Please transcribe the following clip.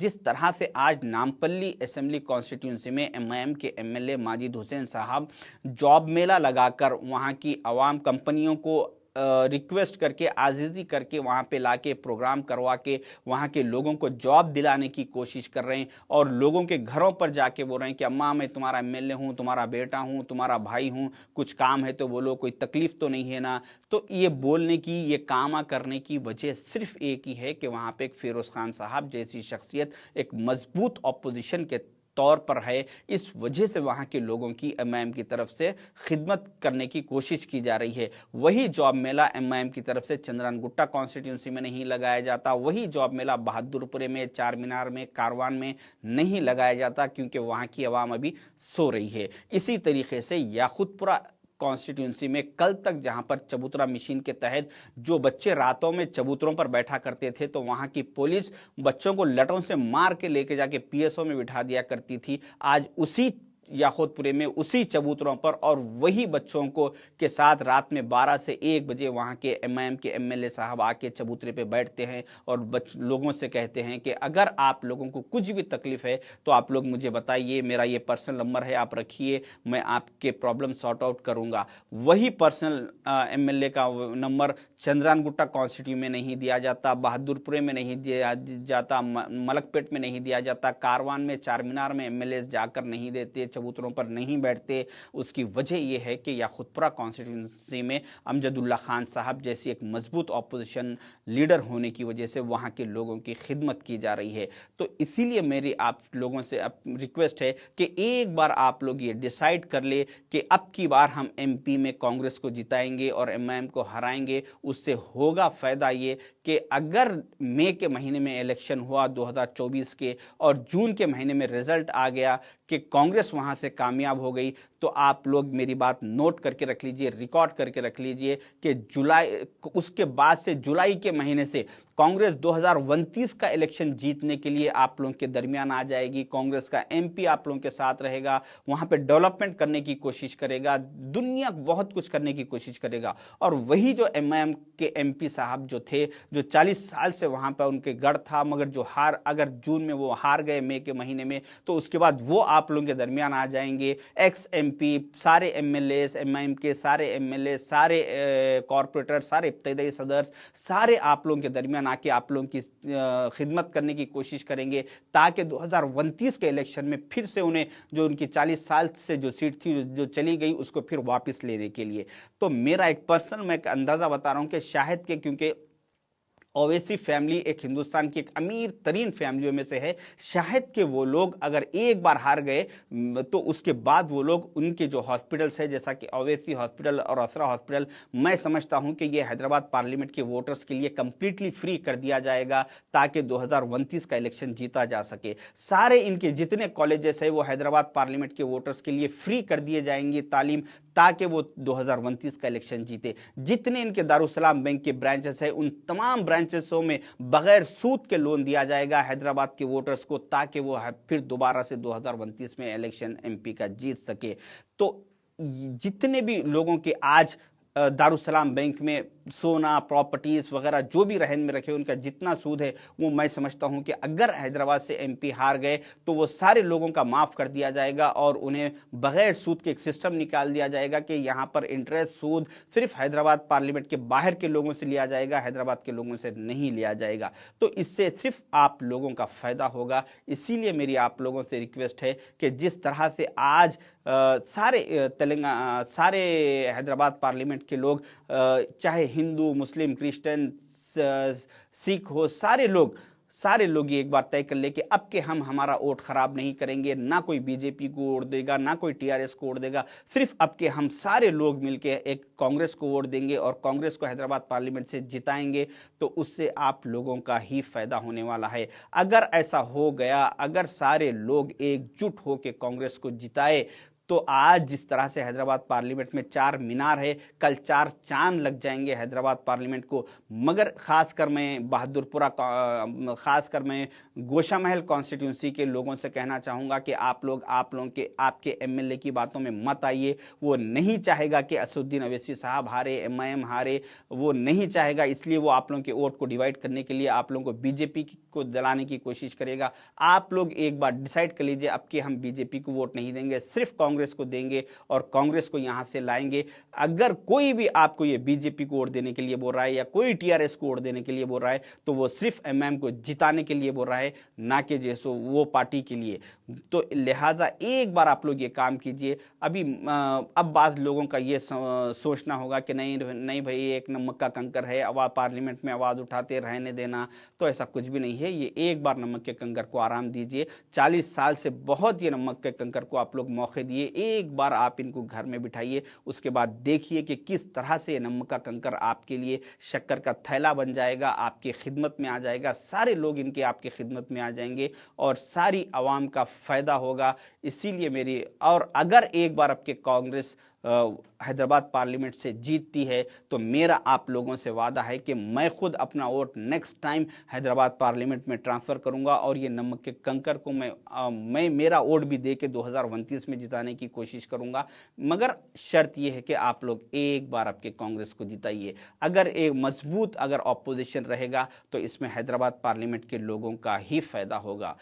जिस तरह से आज नामपल्ली असेंबली कॉन्स्टिट्यूंसी में एमआईएम के एमएलए माजिद हुसैन साहब जॉब मेला लगाकर वहां की आवाम कंपनियों को रिक्वेस्ट करके आजिज़ी करके वहाँ पे लाके प्रोग्राम करवा के वहाँ के लोगों को जॉब दिलाने की कोशिश कर रहे हैं और लोगों के घरों पर जाके बोल रहे हैं कि अम्मा मैं तुम्हारा एमएलए हूँ, तुम्हारा बेटा हूँ, तुम्हारा भाई हूँ, कुछ काम है तो बोलो, कोई तकलीफ तो नहीं है ना। तो ये बोलने की, ये कामा करने की वजह सिर्फ एक ही है कि वहाँ पे एक फिरोज़ खान साहब जैसी शख्सियत एक मजबूत ऑपोजिशन के तौर पर है। इस वजह से वहां के लोगों की एमआईएम की तरफ से खिदमत करने की कोशिश की जा रही है। वही जॉब मेला एमआईएम की तरफ से चंद्रानगुट्टा कॉन्स्टिट्यूंसी में नहीं लगाया जाता, वही जॉब मेला बहादुरपुरे में, चार मीनार में, कारवान में नहीं लगाया जाता, क्योंकि वहां की आवाम अभी सो रही है। इसी तरीके से याकुतपुरा कॉन्स्टिट्यूंसी में कल तक जहां पर चबूतरा मशीन के तहत जो बच्चे रातों में चबूतरों पर बैठा करते थे, तो वहां की पुलिस बच्चों को लटों से मार के लेके जाके पीएसओ में बिठा दिया करती थी। आज उसी याकुतपुरे में, उसी चबूतरों पर और वही बच्चों को के साथ रात में 12 से 1 बजे वहां के एमआईएम के एमएलए साहब आके चबूतरे पे बैठते हैं और लोगों से कहते हैं कि अगर आप लोगों को कुछ भी तकलीफ है तो आप लोग मुझे बताइए, मेरा ये पर्सनल नंबर है, आप रखिए, मैं आपके प्रॉब्लम सॉर्ट आउट करूंगा। वही पर्सनल एमएलए का नंबर चंद्रानगुट्टा कॉन्स्टिट्यूंसी में नहीं दिया जाता, बहादुरपुरे में नहीं दिया जाता, मलकपेट में नहीं दिया जाता, कारवान में, चार मीनार में एमएलए जाकर नहीं देते, चबूतरों पर नहीं बैठते। उसकी वजह यह है कि याकुतपुरा कॉन्स्टिट्यूंसी में अमजदुल्ला खान साहब जैसी एक मजबूत ऑपोजिशन लीडर होने की वजह से वहां के लोगों की खिदमत की जा रही है। तो इसीलिए मेरी आप लोगों से रिक्वेस्ट है कि एक बार आप लोग ये डिसाइड कर ले कि अब की बार हम एमपी में कांग्रेस को जिताएंगे और एमआईएम को हराएंगे। उससे होगा फायदा ये कि अगर मई के महीने में इलेक्शन हुआ 2024 के और जून के महीने में रिजल्ट आ गया कि कांग्रेस वहां से कामयाब हो गई, तो आप लोग मेरी बात नोट करके रख लीजिए, रिकॉर्ड करके रख लीजिए कि उसके बाद से जुलाई के महीने से कांग्रेस 2029 का इलेक्शन जीतने के लिए आप लोगों के दरमियान आ जाएगी। कांग्रेस का एमपी आप लोगों के साथ रहेगा, वहां पे डेवलपमेंट करने की कोशिश करेगा, दुनिया बहुत कुछ करने की कोशिश करेगा। और वही जो एमआईएम के एमपी साहब जो थे, जो 40 साल से वहां पर उनके गढ़ था, मगर जो अगर जून में वो हार गए मई के महीने में, तो उसके बाद वो आप लोगों के दरमियान आ जाएंगे। एक्स एमपी, सारे एमएलए, एमआईएम के सारे एमएलए, सारे कॉर्पोरेटर, सारे इब्तदाई सदर, सारे आप लोगों के दरमियान आके आप लोगों की खिदमत करने की कोशिश करेंगे, ताकि 2029 के इलेक्शन में फिर से उन्हें जो उनकी 40 साल से जो सीट थी जो चली गई, उसको फिर वापस लेने के लिए। तो मेरा एक पर्सनल मैं एक अंदाजा बता रहा हूं कि शायद के, क्योंकि ओवैसी फैमिली एक हिंदुस्तान की एक अमीर तरीन फैमिलियों में से है, शायद कि वो लोग अगर एक बार हार गए तो उसके बाद वो लोग उनके जो हॉस्पिटल्स है, जैसा कि ओवैसी हॉस्पिटल और असरा हॉस्पिटल, मैं समझता हूं कि ये हैदराबाद पार्लियामेंट के वोटर्स के लिए कंप्लीटली फ्री कर दिया जाएगा, ताकि 2029 का इलेक्शन जीता जा सके। सारे इनके जितने कॉलेजेस है वो हैदराबाद पार्लियामेंट के वोटर्स के लिए फ्री कर दिए जाएंगे तालीम, ताकि वो 2029 का इलेक्शन जीते। जितने इनके दारुसलाम बैंक के ब्रांचेस है, उन तमाम ब्रांचेसों में बगैर सूद के लोन दिया जाएगा हैदराबाद के वोटर्स को, ताकि वो फिर दोबारा से 2029 में इलेक्शन एमपी का जीत सके। तो जितने भी लोगों के आज दारुसलाम बैंक में सोना, प्रॉपर्टीज वगैरह जो भी रहन में रखे, उनका जितना सूद है, वो मैं समझता हूं कि अगर हैदराबाद से एमपी हार गए तो वो सारे लोगों का माफ कर दिया जाएगा और उन्हें बगैर सूद के एक सिस्टम निकाल दिया जाएगा कि यहां पर इंटरेस्ट, सूद सिर्फ हैदराबाद पार्लियामेंट के बाहर के लोगों से लिया जाएगा, हैदराबाद के लोगों से नहीं लिया जाएगा। तो इससे सिर्फ आप लोगों का फायदा होगा। इसीलिए मेरी आप लोगों से रिक्वेस्ट है कि जिस तरह से आज सारे तेलंगाना, सारे हैदराबाद पार्लियामेंट के लोग, चाहे हिंदू, मुस्लिम, क्रिश्चियन, सिख हो, सारे लोग ये एक बार तय कर ले कि अब के हम हमारा वोट खराब नहीं करेंगे, ना कोई बीजेपी को वोट देगा, ना कोई टीआरएस को वोट देगा, सिर्फ अब के हम सारे लोग मिलके एक कांग्रेस को वोट देंगे और कांग्रेस को हैदराबाद पार्लियामेंट से जिताएंगे। तो उससे आप लोगों का ही फायदा होने वाला है। अगर ऐसा हो गया, अगर सारे लोग एकजुट होकर कांग्रेस को जिताए, तो आज जिस तरह से हैदराबाद पार्लियामेंट में 4 मीनार है, कल 4 चांद लग जाएंगे हैदराबाद पार्लियामेंट को। मगर खासकर मैं बहादुरपुरा, खासकर मैं गोशा महल कॉन्स्टिट्यूंसी के लोगों से कहना चाहूँगा कि आप लोगों के आपके एमएलए की बातों में मत आइए। वो नहीं चाहेगा कि असदुद्दीन अवैसी साहब हारे, एमआईएम हारे, वो नहीं चाहेगा, इसलिए वो आप लोगों के वोट को डिवाइड करने के लिए आप लोगों को बीजेपी को दिलाने की कोशिश करेगा। आप लोग एक बार डिसाइड कर लीजिए, अब कि हम बीजेपी को वोट नहीं देंगे, सिर्फ कांग्रेस को देंगे और कांग्रेस को यहां से लाएंगे। अगर कोई भी आपको ये बीजेपी को वोट देने के लिए बोल रहा है या कोई टीआरएस को वोट देने के लिए बोल रहा है, तो वो सिर्फ एमएम को जिताने के लिए बोल रहा है, ना कि जैसे वो पार्टी के लिए। तो लिहाजा एक बार आप लोग ये काम कीजिए। अब बाद लोगों का ये सोचना होगा कि नहीं नहीं भाई, एक नमक का कंकर है, आवाज पार्लियामेंट में आवाज उठाते रहने देना, तो ऐसा कुछ भी नहीं है। ये एक बार नमक के कंकर को आराम दीजिए। 40 साल से बहुत ये नमक के कंकर को आप लोग मौके दिए, एक बार आप इनको घर में बिठाइए, उसके बाद देखिए कि किस तरह से नमक का कंकर आपके लिए शक्कर का थैला बन जाएगा, आपकी खिदमत में आ जाएगा, सारे लोग इनके आपकी खिदमत में आ जाएंगे और सारी आवाम का फायदा होगा। इसीलिए मेरी, और अगर एक बार आपके कांग्रेस हैदराबाद पार्लियामेंट से जीतती है तो मेरा आप लोगों से वादा है कि मैं खुद अपना vote next time Hyderabad parliament में ट्रांसफ़र करूंगा और ये नमक के कंकर को मैं मेरा वोट भी दे के 2029 में जिताने की कोशिश करूंगा। मगर शर्त ये है कि आप लोग एक बार आपके कांग्रेस को जिताइए। अगर एक मजबूत अगर ऑपोजिशन रहेगा तो इसमें हैदराबाद पार्लियामेंट के लोगों का ही फायदा होगा।